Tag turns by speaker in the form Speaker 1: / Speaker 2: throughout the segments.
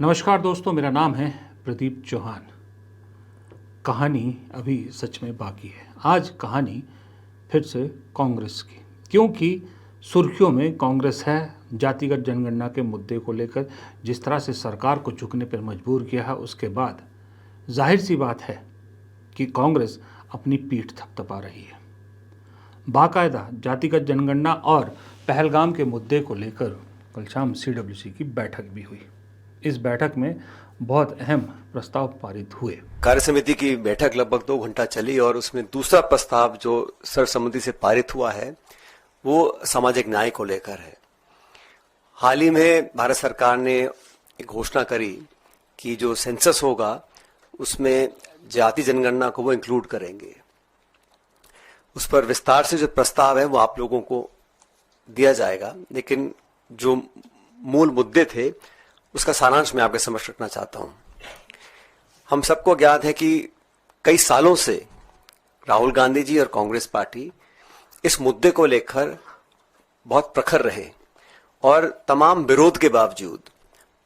Speaker 1: नमस्कार दोस्तों, मेरा नाम है प्रदीप चौहान। कहानी अभी सच में बाकी है। आज कहानी फिर से कांग्रेस की, क्योंकि सुर्खियों में कांग्रेस है। जातिगत जनगणना के मुद्दे को लेकर जिस तरह से सरकार को झुकने पर मजबूर किया है, उसके बाद जाहिर सी बात है कि कांग्रेस अपनी पीठ थपथपा रही है। बाकायदा जातिगत जनगणना और पहलगाम के मुद्दे को लेकर कल शाम CWC की बैठक भी हुई। इस बैठक में बहुत अहम प्रस्ताव पारित हुए।
Speaker 2: कार्य समिति की बैठक लगभग 2 घंटा चली और उसमें दूसरा प्रस्ताव जो सर्वसम्मति से पारित हुआ है वो सामाजिक न्याय को लेकर है। हाल ही में भारत सरकार ने एक घोषणा करी कि जो सेंसस होगा उसमें जाति जनगणना को वो इंक्लूड करेंगे। उस पर विस्तार से जो प्रस्ताव है वो आप लोगों को दिया जाएगा, लेकिन जो मूल मुद्दे थे उसका सारांश मैं आपके समक्ष रखना चाहता हूं। हम सबको ज्ञात है कि कई सालों से राहुल गांधी जी और कांग्रेस पार्टी इस मुद्दे को लेकर बहुत प्रखर रहे और तमाम विरोध के बावजूद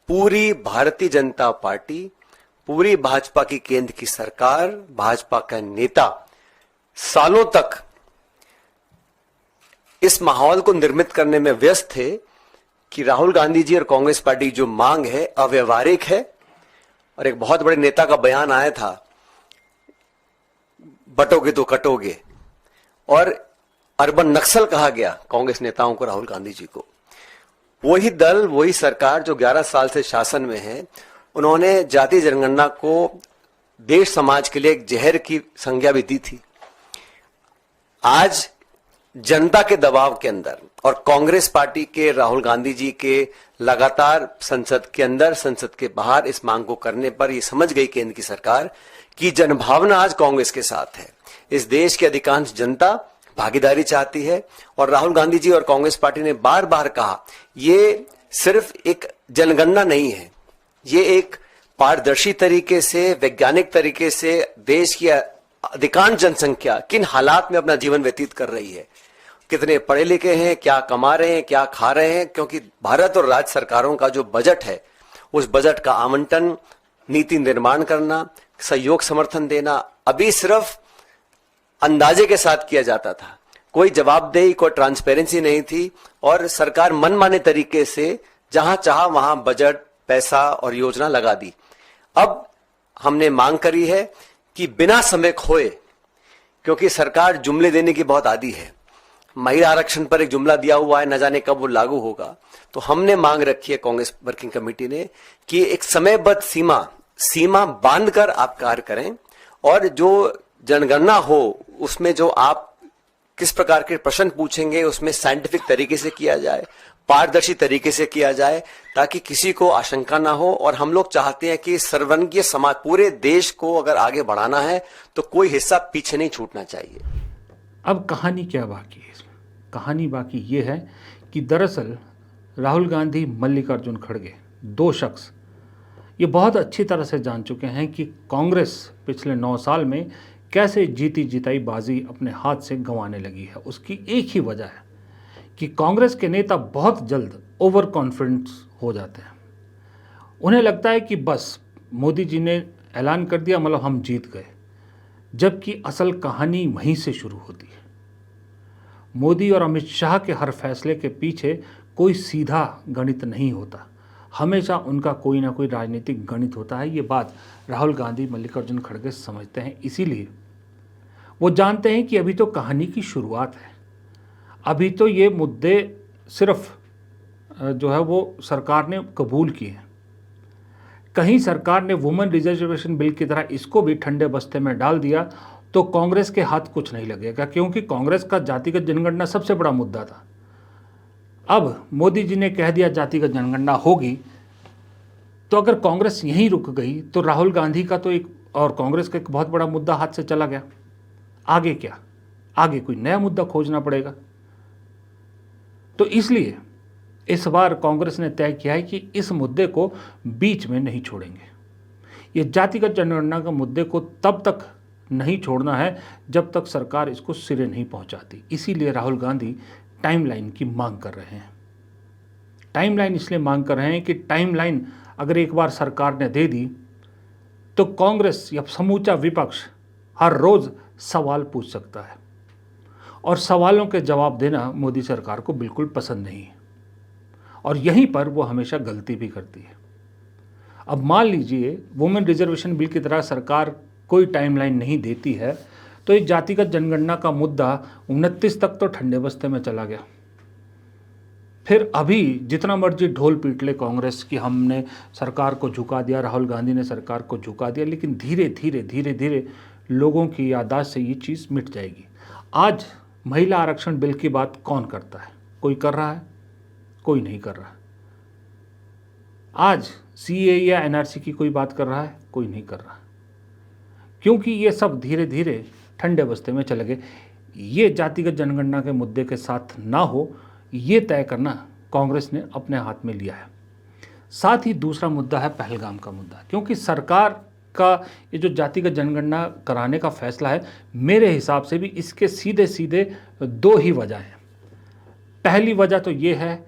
Speaker 2: पूरी भारतीय जनता पार्टी, पूरी भाजपा की केंद्र की सरकार, भाजपा का नेता सालों तक इस माहौल को निर्मित करने में व्यस्त थे कि राहुल गांधी जी और कांग्रेस पार्टी जो मांग है अव्यवहारिक है। और एक बहुत बड़े नेता का बयान आया था, बटोगे तो कटोगे, और अर्बन नक्सल कहा गया कांग्रेस नेताओं को, राहुल गांधी जी को। वही दल, वही सरकार जो 11 साल से शासन में है, उन्होंने जाति जनगणना को देश समाज के लिए एक जहर की संज्ञा भी दी थी। आज जनता के दबाव के अंदर और कांग्रेस पार्टी के, राहुल गांधी जी के लगातार संसद के अंदर, संसद के बाहर इस मांग को करने पर यह समझ गई केंद्र की सरकार कि जनभावना आज कांग्रेस के साथ है। इस देश की अधिकांश जनता भागीदारी चाहती है और राहुल गांधी जी और कांग्रेस पार्टी ने बार बार कहा ये सिर्फ एक जनगणना नहीं है, ये एक पारदर्शी तरीके से, वैज्ञानिक तरीके से देश की अधिकांश जनसंख्या किन हालात में अपना जीवन व्यतीत कर रही है, कितने पढ़े लिखे हैं, क्या कमा रहे हैं, क्या खा रहे हैं। क्योंकि भारत और राज्य सरकारों का जो बजट है, उस बजट का आवंटन, नीति निर्माण करना, सहयोग समर्थन देना अभी सिर्फ अंदाजे के साथ किया जाता था। कोई जवाबदेही, कोई ट्रांसपेरेंसी नहीं थी और सरकार मनमाने तरीके से जहां चाहा वहां बजट, पैसा और योजना लगा दी। अब हमने मांग करी है कि बिना समय खोए, क्योंकि सरकार जुमले देने की बहुत आदी है, महिला आरक्षण पर एक जुमला दिया हुआ है, न जाने कब वो लागू होगा, तो हमने मांग रखी है कांग्रेस वर्किंग कमेटी ने कि एक समयबद्ध सीमा बांधकर आप कार्य करें और जो जनगणना हो उसमें जो आप किस प्रकार के प्रश्न पूछेंगे उसमें साइंटिफिक तरीके से किया जाए, पारदर्शी तरीके से किया जाए, ताकि किसी को आशंका ना हो। और हम लोग चाहते हैं कि सर्ववर्गीय समाज, पूरे देश को अगर आगे बढ़ाना है तो कोई हिस्सा पीछे नहीं छूटना चाहिए।
Speaker 1: अब कहानी क्या बाकी है? कहानी बाकी ये है कि दरअसल राहुल गांधी, मल्लिकार्जुन खड़गे, 2 शख्स ये बहुत अच्छी तरह से जान चुके हैं कि कांग्रेस पिछले 9 साल में कैसे जीती जिताई बाजी अपने हाथ से गंवाने लगी है। उसकी एक ही वजह है कि कांग्रेस के नेता बहुत जल्द ओवर कॉन्फिडेंस हो जाते हैं। उन्हें लगता है कि बस मोदी जी ने ऐलान कर दिया, मतलब हम जीत गए, जबकि असल कहानी वहीं से शुरू होती है। मोदी और अमित शाह के हर फैसले के पीछे कोई सीधा गणित नहीं होता, हमेशा उनका कोई ना कोई राजनीतिक गणित होता है। ये बात राहुल गांधी, मल्लिकार्जुन खड़गे समझते हैं, इसीलिए वो जानते हैं कि अभी तो कहानी की शुरुआत है। अभी तो ये मुद्दे सिर्फ जो है वो सरकार ने कबूल किए हैं। कहीं सरकार ने वुमेन रिजर्वेशन बिल की तरह इसको भी ठंडे बस्ते में डाल दिया तो कांग्रेस के हाथ कुछ नहीं लगेगा, क्योंकि कांग्रेस का जातिगत जनगणना सबसे बड़ा मुद्दा था। अब मोदी जी ने कह दिया जातिगत जनगणना होगी, तो अगर कांग्रेस यहीं रुक गई तो राहुल गांधी का तो एक और कांग्रेस का एक बहुत बड़ा मुद्दा हाथ से चला गया। आगे क्या? आगे कोई नया मुद्दा खोजना पड़ेगा। तो इसलिए इस बार कांग्रेस ने तय किया है कि इस मुद्दे को बीच में नहीं छोड़ेंगे। ये जातिगत जनगणना के मुद्दे को तब तक नहीं छोड़ना है जब तक सरकार इसको सिरे नहीं पहुंचाती। इसीलिए राहुल गांधी टाइमलाइन की मांग कर रहे हैं। टाइमलाइन इसलिए मांग कर रहे हैं कि टाइमलाइन अगर एक बार सरकार ने दे दी तो कांग्रेस या समूचा विपक्ष हर रोज सवाल पूछ सकता है, और सवालों के जवाब देना मोदी सरकार को बिल्कुल पसंद नहीं है, और यहीं पर वो हमेशा गलती भी करती है। अब मान लीजिए वुमेन रिजर्वेशन बिल की तरह सरकार कोई टाइमलाइन नहीं देती है, तो ये जातिगत जनगणना का मुद्दा 29 तक तो ठंडे बस्ते में चला गया। फिर अभी जितना मर्जी ढोल पीट ले कांग्रेस कि हमने सरकार को झुका दिया, राहुल गांधी ने सरकार को झुका दिया, लेकिन धीरे धीरे धीरे धीरे लोगों की याददाश्त से ये चीज़ मिट जाएगी। आज महिला आरक्षण बिल की बात कौन करता है? कोई कर रहा है? कोई नहीं कर रहा है। आज सीए या एनआरसी की कोई बात कर रहा है? कोई नहीं कर रहा, क्योंकि ये सब धीरे धीरे ठंडे बस्ते में चले गए। ये जातिगत जनगणना के मुद्दे के साथ ना हो, ये तय करना कांग्रेस ने अपने हाथ में लिया है। साथ ही दूसरा मुद्दा है पहलगाम का मुद्दा, क्योंकि सरकार का ये जो जातिगत जनगणना कराने का फैसला है, मेरे हिसाब से भी इसके सीधे सीधे दो ही वजह हैं। पहली वजह तो ये है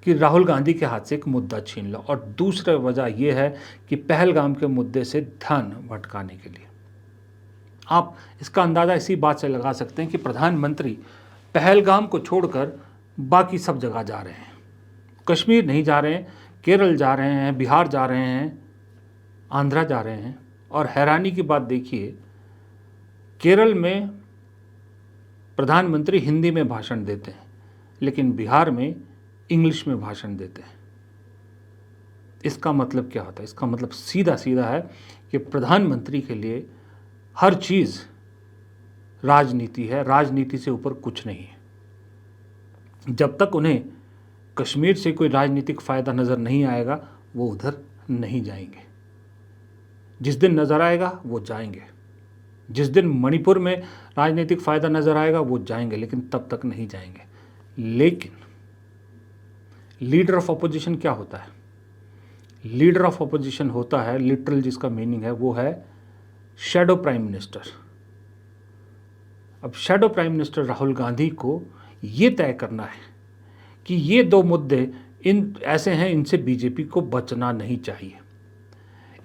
Speaker 1: कि राहुल गांधी के हाथ से एक मुद्दा छीन लो, और दूसरी वजह यह है कि पहलगाम के मुद्दे से ध्यान भटकाने के लिए। आप इसका अंदाज़ा इसी बात से लगा सकते हैं कि प्रधानमंत्री पहलगाम को छोड़कर बाकी सब जगह जा रहे हैं। कश्मीर नहीं जा रहे हैं, केरल जा रहे हैं, बिहार जा रहे हैं, आंध्रा जा रहे हैं। और हैरानी की बात देखिए, केरल में प्रधानमंत्री हिंदी में भाषण देते हैं, लेकिन बिहार में इंग्लिश में भाषण देते हैं। इसका मतलब क्या होता है? इसका मतलब सीधा सीधा है कि प्रधानमंत्री के लिए हर चीज़ राजनीति है, राजनीति से ऊपर कुछ नहीं है। जब तक उन्हें कश्मीर से कोई राजनीतिक फ़ायदा नज़र नहीं आएगा, वो उधर नहीं जाएंगे। जिस दिन नज़र आएगा वो जाएंगे, जिस दिन मणिपुर में राजनीतिक फ़ायदा नज़र आएगा वो जाएंगे, लेकिन तब तक नहीं जाएंगे। लेकिन लीडर ऑफ अपोजिशन क्या होता है? लीडर ऑफ अपोजिशन होता है, लिटरल जिसका मीनिंग है वो है शैडो प्राइम मिनिस्टर। अब shadow prime minister Rahul Gandhi को ये तय करना है कि ये दो मुद्दे इन ऐसे हैं, इनसे बीजेपी को बचना नहीं चाहिए।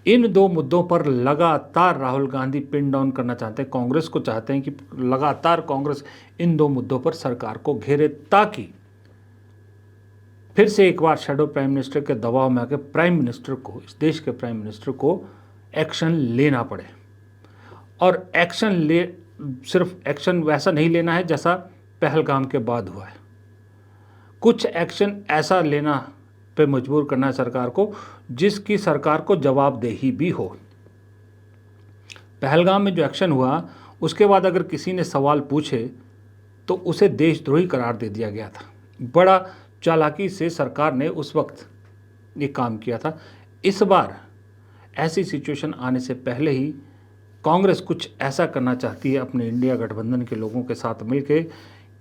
Speaker 1: इन दो मुद्दों पर लगातार राहुल गांधी पिन डाउन करना चाहते हैं, कांग्रेस को चाहते हैं कि लगातार कांग्रेस इन दो मुद्दों पर सरकार को घेरे, ताकि फिर से एक बार शैडो प्राइम मिनिस्टर के दबाव में आके प्राइम मिनिस्टर को, इस देश के प्राइम मिनिस्टर को एक्शन लेना पड़े। और एक्शन सिर्फ एक्शन वैसा नहीं लेना है जैसा पहलगाम के बाद हुआ है। कुछ एक्शन ऐसा लेना पे मजबूर करना है सरकार को जिसकी सरकार को जवाबदेही भी हो। पहलगाम में जो एक्शन हुआ उसके बाद अगर किसी ने सवाल पूछे तो उसे देशद्रोही करार दे दिया गया था। बड़ा चालाकी से सरकार ने उस वक्त ये काम किया था। इस बार ऐसी सिचुएशन आने से पहले ही कांग्रेस कुछ ऐसा करना चाहती है अपने इंडिया गठबंधन के लोगों के साथ मिलकर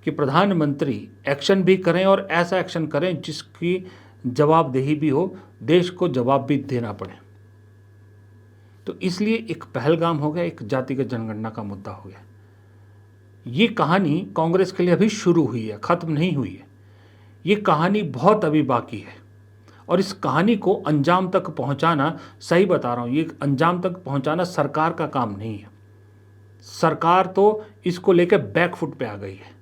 Speaker 1: कि प्रधानमंत्री एक्शन भी करें और ऐसा एक्शन करें जिसकी जवाबदेही भी हो, देश को जवाब भी देना पड़े। तो इसलिए एक पहलगाम हो गया, एक जातिगत जनगणना का मुद्दा हो गया। ये कहानी कांग्रेस के लिए अभी शुरू हुई है, ख़त्म नहीं हुई है। ये कहानी बहुत अभी बाकी है, और इस कहानी को अंजाम तक पहुंचाना, सही बता रहा हूँ, ये अंजाम तक पहुंचाना सरकार का काम नहीं है। सरकार तो इसको लेकर बैकफुट पे आ गई है।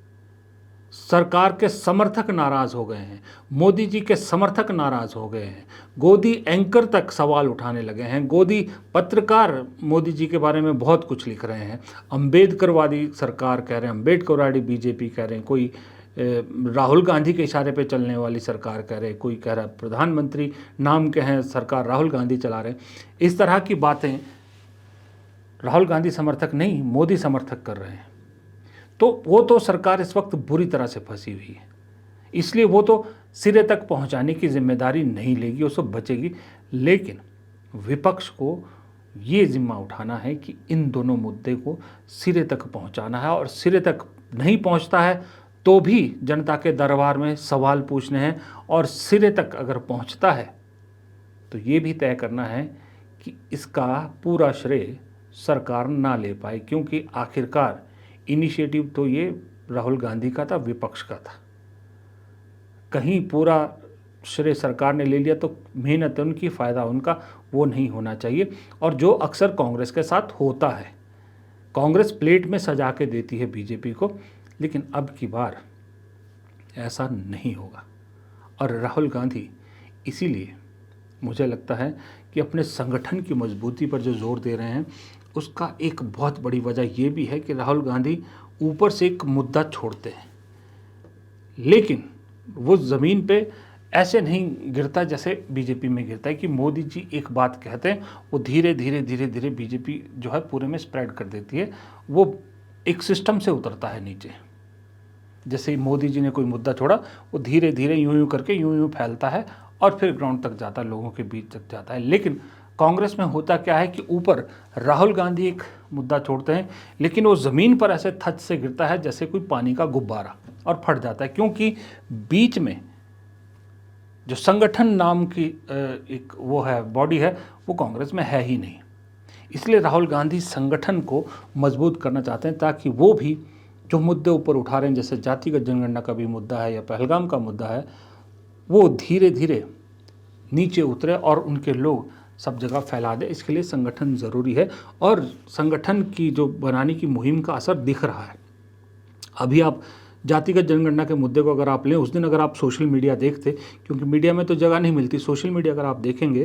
Speaker 1: सरकार के समर्थक नाराज़ हो गए हैं, मोदी जी के समर्थक नाराज़ हो गए हैं, गोदी एंकर तक सवाल उठाने लगे हैं, गोदी पत्रकार मोदी जी के बारे में बहुत कुछ लिख रहे हैं, अम्बेडकरवादी सरकार कह रहे हैं, अम्बेडकरवादी बीजेपी कह रहे हैं, कोई राहुल गांधी के इशारे पे चलने वाली सरकार कह रहे हैं, कोई कह रहा है प्रधानमंत्री नाम के हैं सरकार राहुल गांधी चला रहे हैं। इस तरह की बातें राहुल गांधी समर्थक नहीं, मोदी समर्थक कर रहे हैं। तो वो तो सरकार इस वक्त बुरी तरह से फंसी हुई है, इसलिए वो तो सिरे तक पहुंचाने की जिम्मेदारी नहीं लेगी, उसको बचेगी। लेकिन विपक्ष को ये जिम्मा उठाना है कि इन दोनों मुद्दे को सिरे तक पहुंचाना है, और सिरे तक नहीं पहुंचता है तो भी जनता के दरबार में सवाल पूछने हैं, और सिरे तक अगर पहुंचता है तो ये भी तय करना है कि इसका पूरा श्रेय सरकार ना ले पाए, क्योंकि आखिरकार इनिशिएटिव तो ये राहुल गांधी का था, विपक्ष का था। कहीं पूरा श्रेय सरकार ने ले लिया तो मेहनत है उनकी, फ़ायदा उनका, वो नहीं होना चाहिए। और जो अक्सर कांग्रेस के साथ होता है, कांग्रेस प्लेट में सजा के देती है बीजेपी को, लेकिन अब की बार ऐसा नहीं होगा। और राहुल गांधी इसीलिए मुझे लगता है कि अपने संगठन की मजबूती पर जो जोर दे रहे हैं, उसका एक बहुत बड़ी वजह ये भी है कि राहुल गांधी ऊपर से एक मुद्दा छोड़ते हैं, लेकिन वो ज़मीन पे ऐसे नहीं गिरता जैसे बीजेपी में गिरता है कि मोदी जी एक बात कहते हैं, वो धीरे धीरे धीरे धीरे बीजेपी जो है पूरे में स्प्रेड कर देती है। वो एक सिस्टम से उतरता है नीचे। जैसे ही मोदी जी ने कोई मुद्दा छोड़ा, वो धीरे धीरे यूं यूं करके यूं यूं फैलता है और फिर ग्राउंड तक जाता है, लोगों के बीच तक जाता है। लेकिन कांग्रेस में होता क्या है कि ऊपर राहुल गांधी एक मुद्दा छोड़ते हैं, लेकिन वो ज़मीन पर ऐसे थच से गिरता है जैसे कोई पानी का गुब्बारा, और फट जाता है, क्योंकि बीच में जो संगठन नाम की एक वो है, बॉडी है, वो कांग्रेस में है ही नहीं। इसलिए राहुल गांधी संगठन को मजबूत करना चाहते हैं, ताकि वो भी जो मुद्दे ऊपर उठा रहे हैं, जैसे जातिगत जनगणना का भी मुद्दा है या पहलगाम का मुद्दा है, वो धीरे धीरे नीचे उतरे और उनके लोग सब जगह फैला दे। इसके लिए संगठन ज़रूरी है, और संगठन की जो बनाने की मुहिम का असर दिख रहा है। अभी आप जातिगत जनगणना के मुद्दे को अगर आप लें, उस दिन अगर आप सोशल मीडिया देखते, क्योंकि मीडिया में तो जगह नहीं मिलती, सोशल मीडिया अगर आप देखेंगे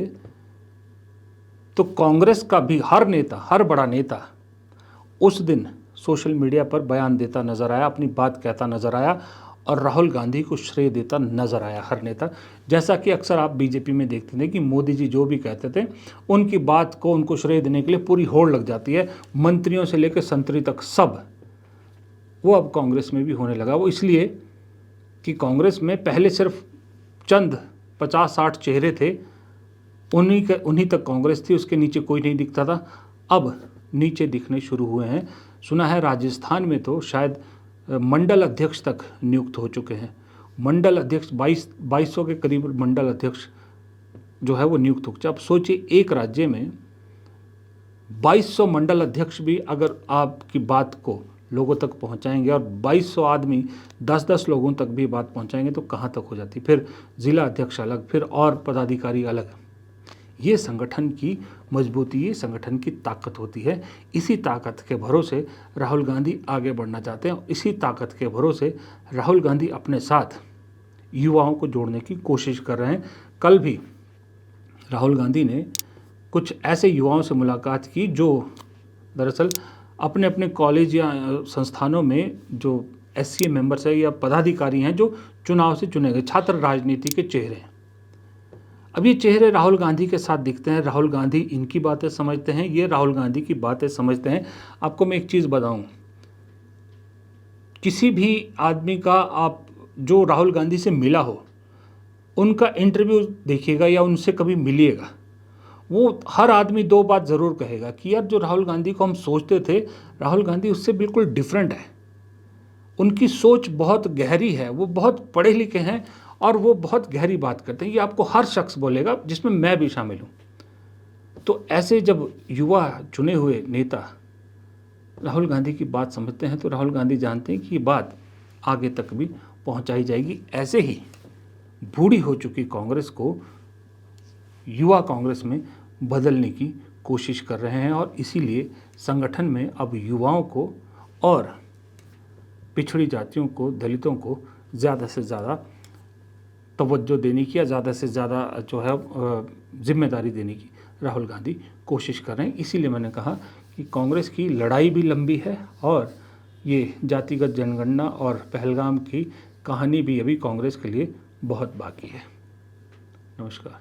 Speaker 1: तो कांग्रेस का भी हर नेता, हर बड़ा नेता उस दिन सोशल मीडिया पर बयान देता नज़र आया, अपनी बात कहता नज़र आया, और राहुल गांधी को श्रेय देता नज़र आया हर नेता। जैसा कि अक्सर आप बीजेपी में देखते थे कि मोदी जी जो भी कहते थे, उनकी बात को, उनको श्रेय देने के लिए पूरी होड़ लग जाती है, मंत्रियों से लेकर संतरी तक सब। वो अब कांग्रेस में भी होने लगा। वो इसलिए कि कांग्रेस में पहले सिर्फ चंद 50-60 चेहरे थे, उन्हीं तक कांग्रेस थी, उसके नीचे कोई नहीं दिखता था। अब नीचे दिखने शुरू हुए हैं। सुना है राजस्थान में तो शायद मंडल अध्यक्ष तक नियुक्त हो चुके हैं। मंडल अध्यक्ष 2200 के करीब मंडल अध्यक्ष जो है वो नियुक्त हो चुके। अब सोचिए, एक राज्य में 2200 मंडल अध्यक्ष भी अगर आपकी बात को लोगों तक पहुंचाएंगे, और 2200 आदमी 10-10 लोगों तक भी बात पहुंचाएंगे, तो कहां तक हो जाती। फिर जिला अध्यक्ष अलग, फिर और पदाधिकारी अलग। ये संगठन की मजबूती, ये संगठन की ताकत होती है। इसी ताकत के भरोसे राहुल गांधी आगे बढ़ना चाहते हैं। इसी ताकत के भरोसे राहुल गांधी अपने साथ युवाओं को जोड़ने की कोशिश कर रहे हैं। कल भी राहुल गांधी ने कुछ ऐसे युवाओं से मुलाकात की जो दरअसल अपने अपने कॉलेज या संस्थानों में जो SCA मेंबर्स है या पदाधिकारी हैं, जो चुनाव से चुने गए छात्र राजनीति के चेहरे हैं। अब ये चेहरे राहुल गांधी के साथ दिखते हैं। राहुल गांधी इनकी बातें समझते हैं, ये राहुल गांधी की बातें समझते हैं। आपको मैं एक चीज़ बताऊं, किसी भी आदमी का आप जो राहुल गांधी से मिला हो, उनका इंटरव्यू देखिएगा या उनसे कभी मिलिएगा, वो हर आदमी दो बात ज़रूर कहेगा कि यार, जो राहुल गांधी को हम सोचते थे, राहुल गांधी उससे बिल्कुल डिफरेंट है। उनकी सोच बहुत गहरी है, वो बहुत पढ़े लिखे हैं और वो बहुत गहरी बात करते हैं। ये आपको हर शख्स बोलेगा, जिसमें मैं भी शामिल हूँ। तो ऐसे जब युवा चुने हुए नेता राहुल गांधी की बात समझते हैं, तो राहुल गांधी जानते हैं कि ये बात आगे तक भी पहुंचाई जाएगी। ऐसे ही बूढ़ी हो चुकी कांग्रेस को युवा कांग्रेस में बदलने की कोशिश कर रहे हैं, और इसीलिए संगठन में अब युवाओं को और पिछड़ी जातियों को, दलितों को ज़्यादा से ज़्यादा तवज्जो देने की या ज़्यादा से ज़्यादा जो है जिम्मेदारी देने की राहुल गांधी कोशिश कर रहे हैं। इसीलिए मैंने कहा कि कांग्रेस की लड़ाई भी लंबी है, और ये जातिगत जनगणना और पहलगाम की कहानी भी अभी कांग्रेस के लिए बहुत बाकी है। नमस्कार।